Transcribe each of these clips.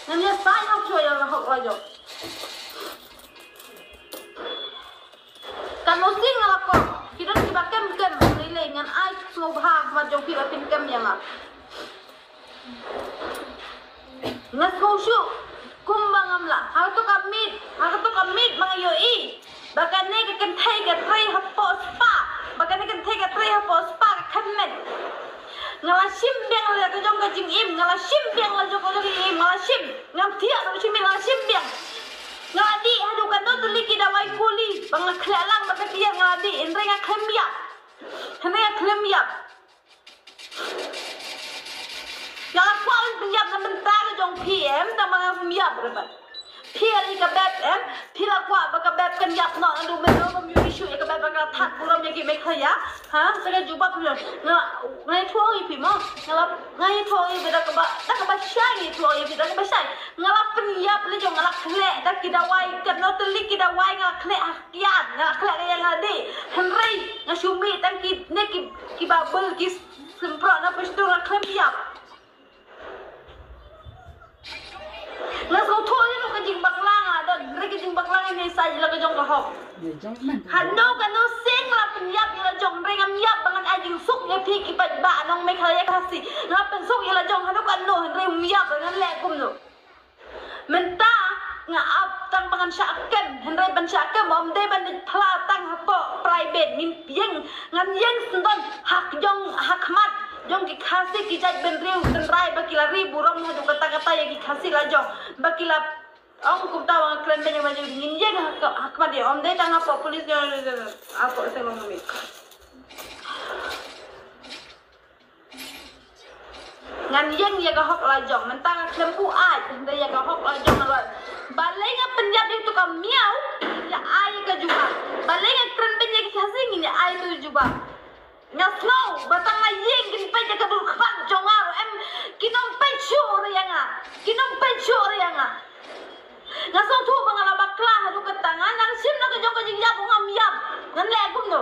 Nganya sai hok chua yang hok aja. Kan mesti ngalako. Kita tiba kem nilai ngan ai ngobah macam kita pin kem yang ah. Ngas kosyo kumbang amla. Hak tu kamit mga yoi. Bagan ni kan thai ka trai hapo spa. Bagan ni kan thai ka trai hapo spa khamet. Ngala sim biang la ka jong ka jing im ngala sim biang la jong ka jing im ngala sim ngam thia no sim ngala sim biang. Ngadi hadu kan no tuli kita wai kuli bang khlalang ba ka dia ngadi indre nga khlemya. Hane nga khlemya. Yang kual penyap na mentah jong PM ta mga penyap berbat. Pili ka beb em, pila kwa ba ka beb kan yap no anu meno ba mu issue ka beb ba ka that buram yaki me khaya. Ha, saga juba pyo. Ngai thoi pi mo. Ngai thoi beda ka ba shai thoi beda ka ba shai. Ngala penyap le jong ngala khle da kita wai kan no teli kita wai ngala khle akiat ngala khle yang ngadi. Henry ngasumi tan ki ne ki ba bel ki sempro na pesto ngala khle yap. Ngas kau thoi no ka jing baklang ada rek jing baklang ni sai la ka jong ka hok. Hando ka no sing la penyap la jong reng am yap bangan ajing suk ya phi ki pat ba nong me khaya kasi. Ngap pen suk ya la jong hando ka no reng yap ngan le kum no. Menta nga ap tang bangan syakem henry ban syakem om de ban phla tang hapo private min pieng ngan yeng sendon hak jong hak mat jong ki khasi ki jaj ben riu ben rai bakila ribu rong hadu kata-kata ya ki khasi la jong bakila ong ku taw ang kren ben yang ngin yeng hak mat de om de tang hapo polis apa selong mi ngan yeng ya ka hok la jong mentang klempu ai de ya ka hok la jong la balai nga penyap itu ka miau ya ai ka juga balai nga kren ben ya ki khasi ngin ya ai tu juga nga slow batang nga yeng kin pe ka dur khwan jong aro em kinom pe chur yang a nga so thu bangala bakla hadu ka tangan nang sim na ka jong ka jing yap ngam yap ngan le kum no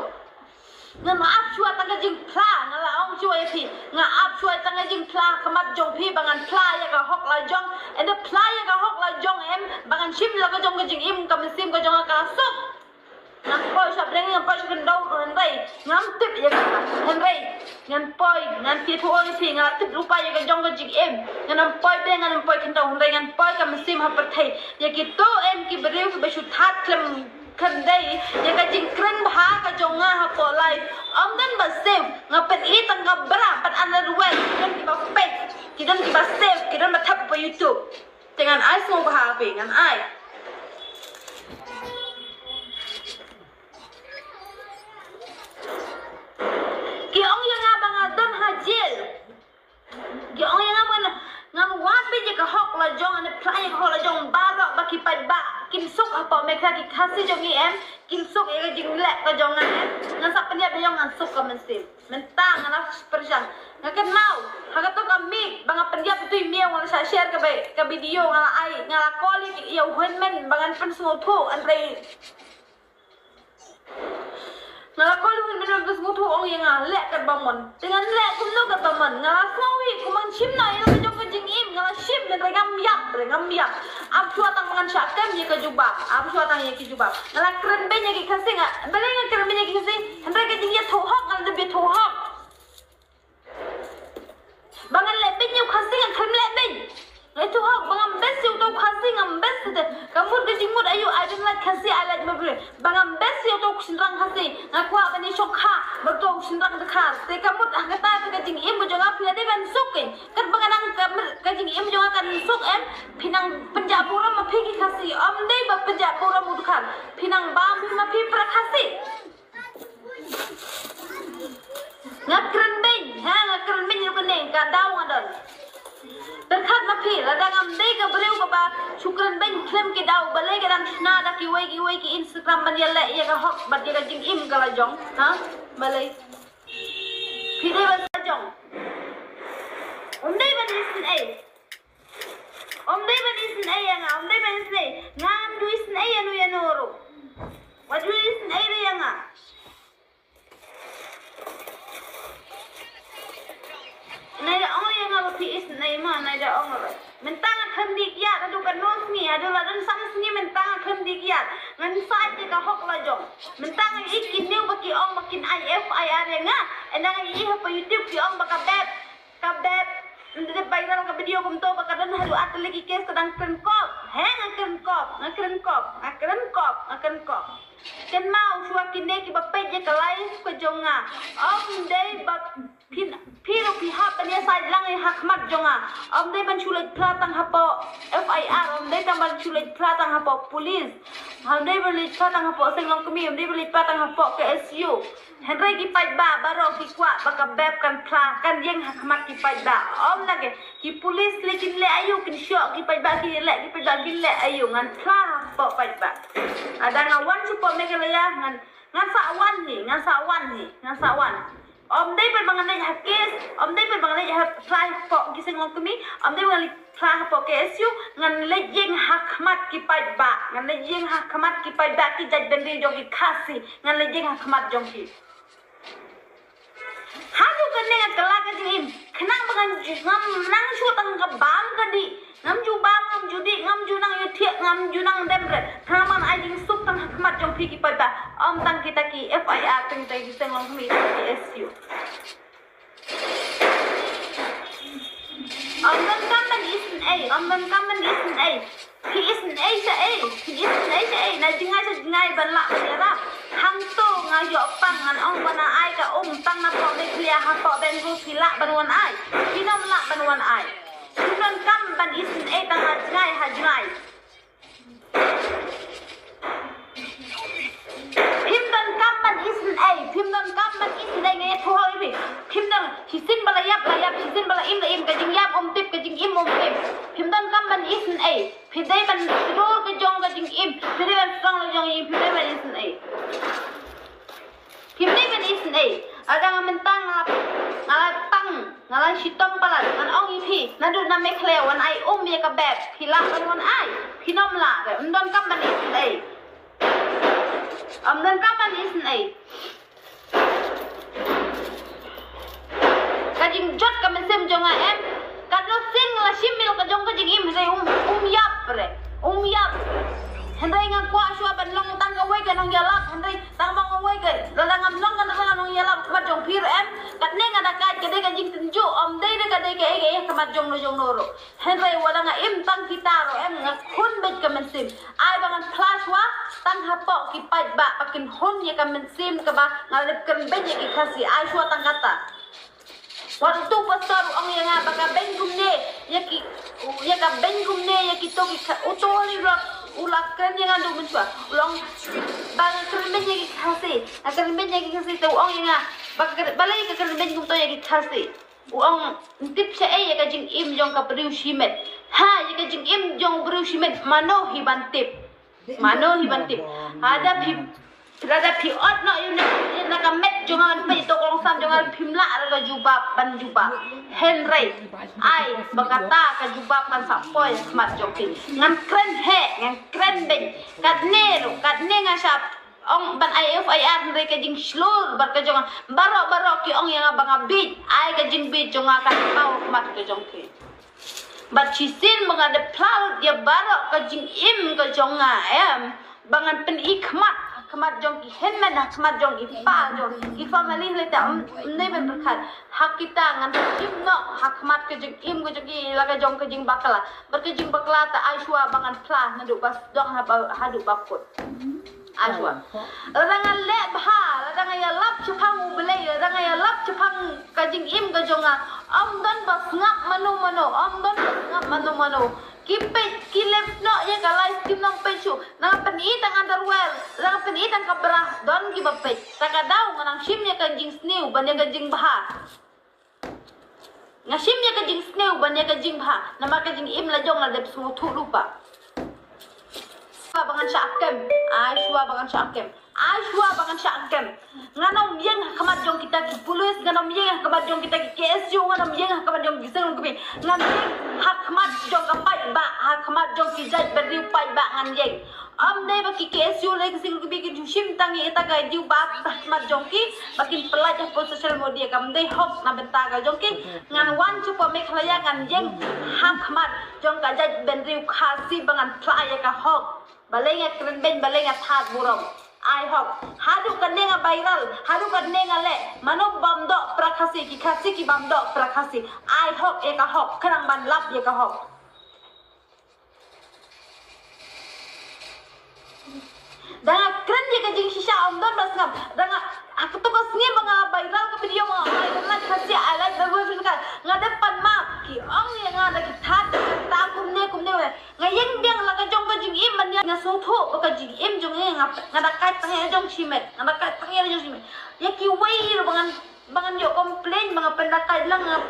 nga maaf chua tang ka jing phla nga la ong chua ya phi nga ap chua tang ka jing phla khamat jong phi bangan phla ya ka hok la jong and the phla ya ka hok la jong em bangan sim la ka jong ka jing im ka sim ka jong ka sok nang poi sap reng nang poi kan dau ro henrei ngam tip ya ka henrei ngan poi ngan ti thu oi phi nga tip rupa ya ka jong ka jing em ngan poi be ngan poi kan dau henrei ngan poi ka sim ha pat thai ya ki to em ki breu ki be shu that klem kan dai ya ka jing kren bha ka jong nga ha po lai om dan ba save nga pet i tang nga bra pat another way kan ki ba pet ki dan ki ba save ki dan ba thap pa YouTube dengan ai so bha be ngan ai ki ong yang abang adan hajil ki ong yang abang ngam wat be je ka hok la jong ane play ka hok la jong barok ba ki pat ba kim sok apa me kha ki khasi jong ni em kim sok e ka jing lek ka jong ngan em ngan sa penya be jong ngan sok ka mensim mentang ngana perjang ngakan mau haga to ka mi banga penya itu miau ngala sa share ka video ngala ai ngala call ya wen men bangan pen so thu andre ngala call wen men bes mutu ong yang lek ka bamon dengan lek kum no ka bamon ngala sawi kumang sim na ila ka jong ka jing im ngala sim dan regam yap ab chua tang mangan syakam ye ka jubab ab chua tang ye ki jubab ngala keren ben ye ki khasi nga bale nga keren ben ye ki khasi andre ka jing ye tho hok ngala de be tho hok bangan le ben ye khasi nga khem le ben ngai tho hok bangam bes yu to khasi ngam bes de kamur ka jing mut ayu I don't like khasi I like mabre bangam bes yu to sinrang khasi ngakwa bani shokha berto sinrang de khar te kamut agata ka jing im bo jonga phila de ban sukin kan banganang ka jing im jonga kan suk em pinang penjabura ma phi ki khasi om dei ba penjabura mud khan pinang ba ma phi pra khasi ngakren ben ha ngakren ben yu kan ne ka daw ngadon terkhat ma phi la dangam dei ka breu ka ba chukran ben klem ki daw balai ka dan na da ki wei ki Instagram ban ya le ya ka hok bat ya ka jing im ka la jong ha balai phi dei ba jong om dei ban isin ai om dei ban isin ai nga om dei ban isin ngam du isin ai anu ya noro wa du isin ai re nga nay oh yang nga phi isin ai mana ada orang. Mentang akan dikiat adu kan nosmi adu ladan sana sini mentang akan dikiat. Ngan saat jika hok lajong. Mentang ikin new baki ong makin IFIR nga. Endang iha pa YouTube ki ong baka kabeb. Ndede bayar ka video kum to baka dan hadu at lagi kes kadang kenkop. Heng akan kop. Ken mau shua kine ki bape je kalai ko jonga. Om dei bak Piro pihak tanya saya lang hakmat jonga. Dei ban chulet platang hapo FIR. Dei tamban chulet platang hapo polis. Dei beli platang hapo senglong kami. Dei beli platang hapo KSU. Henry ki pai ba baro ki kwa baka beb kan pla kan yang hakmat ki pai ba. Lagi ki polis lekin le ayu kin syok ki pai ba ki le ayu ngan pla hapo pai ba. Ada ngawan support megalaya ngan sawan. Dei berbangan aja kes, dei berbangan aja try po kisah ngomong kami, dei berbangan try po KSU ngan lejeng hakmat kipai ba, ngan lejeng hakmat kipai ba ki jadi bendi jogi kasih, ngan lejeng hakmat jongki. Hadu kan dengan kelak jengim, kenang bangan ngam syutang kebam kadi, ngam jubam ngam judi ngam junang yutiak ngam junang demre, kaman ajing sup tang hakmat jongki kipai ba, tang kita ki FIR tang kita kisah ngomong kami KSU. Dan kaman isn A. He isn A sa A. Na jingai banlak banjara. Hang to ngayo pang ngan ong bana ai ka tang na po de klia ha po ben ru sila banwan ai. Pinom la banwan ai. Dan kaman isn A tang ha jingai. Pimdan kaman isn A ngay thua ibi. Pimdan hisin bala yap hisin bala im kajing yap tip kajing im tip. Pimdan kaman isn A. Pidai ban ro kajong kajing im. Pidai ban strong kajong im. Pidai ban isn A. Pimdai ban isn A. Ada ngamentang ngalai sitom palan ngan ong ipi nadu na meklewan ai ya ka beb pila banwan ai pinom la ndon kaman isn A. Dan kapan isn A? Kajing jot kami sem jonga em. Kadlo sing la simil ka jong kajing im yap. Henry nga kwa shua ban long tang away ka nong yalap. Henry tang bang away ka. Lala ngam long ka nong yalap ka jong pir em. Kat ne nga nakat ka de kajing tenju dei de ka de ka ege ka jong noro. Henry wala nga im tang kitaro em nga kun bet ka mensim. Ai bangan plus wa tang hapo ki pai ba pakin hon ya ka mensim ka ba ngalip kan ben ya ki kasi ai shua tang kata. Waktu pasar ang yang baka bengkumne ya ka bengkumne ya ki to ki utoli rak ulakan yang ando mentua ulang bang kerben ya ki kasi akan ben ya ki kasi to ang yang baka balai ka kerben kum to ya ki kasi uang tip sa ya ka jing im jong ka priu shimet ya ka jing im jong priu shimet mano hibantip ada piot no yun na kamet jongan pa ito kong sam jongan pimla ada jubab ban jubab Henry ai bagata ka jubab kan sapoy mat jokin ngan kren ben kadne nga sap ong ban IFIR Henry ka jing slur bar ka jongan baro ki ong yang banga bit ai ka jing bit jonga kan pau mat ka jongki bat chisin mga de plau dia baro ka jing im ka jonga em bangan pen ikmat kemat jong ki henmen kemat jong ki pa jong ki family leta ne ben berkat hak kita ngan im no hak kemat ke jong im ke jong ki laga jong ke jing bakala berkejing bakala ta aiswa bangan pla nadu bas dong hadu bakut aiswa rangan le bha rangan ya lap chupang ubelai rangan ya lap chupang ke jing im ke jonga don bas ngap mano Kipet kilep no ya kalai skim nong pechu nang penitang underwear nang penitang kabrah don kibapet takadaw nang shim ya kanjing snew ban ya kanjing baha nga shim ya kanjing snew ban ya kanjing baha nama kanjing im la jong la dep smutu lupa bangan syakem Aishwa bangan syakem nganong yang kamat jong kita ki pulis nganong yang kamat jong kita ki KSU nganong yang kamat jong ki seng kubi ngan yang hak kamat jong ka pai ba hak kamat jong ki jaj beriu pai ba ngan yang Amde baki KSU lagi sing bikin jushim tangi eta ga diu bat mat jongki bakin pelajar po social media kamde hok na bentaga jongki ngan wan chupa mekhlaya ngan jeng hak mat jong ka jaj ben riu khasi bangan playa ka hok balenga kren ben balenga that burong ai hok hadu kan nenga viral hadu kan nenga le mano bamdo prakhasi ki khasi ki bamdo prakhasi ai hok eka hok khrang ban lap eka hok Danga keren dia kajing shisha omdon basngam. Danga aku tuh basngnya mga viral ke video mga viral kasi I like the way kan. Nga depan ma ki ong yang nga lagi that ta kumne ngayeng biang laga jong kajing im man nga sotho kajing im jong nga dakat tangya jong chimet. Nga dakat tangya jong chimet. Ya ki way bangan yo komplain mga pendakai lang nga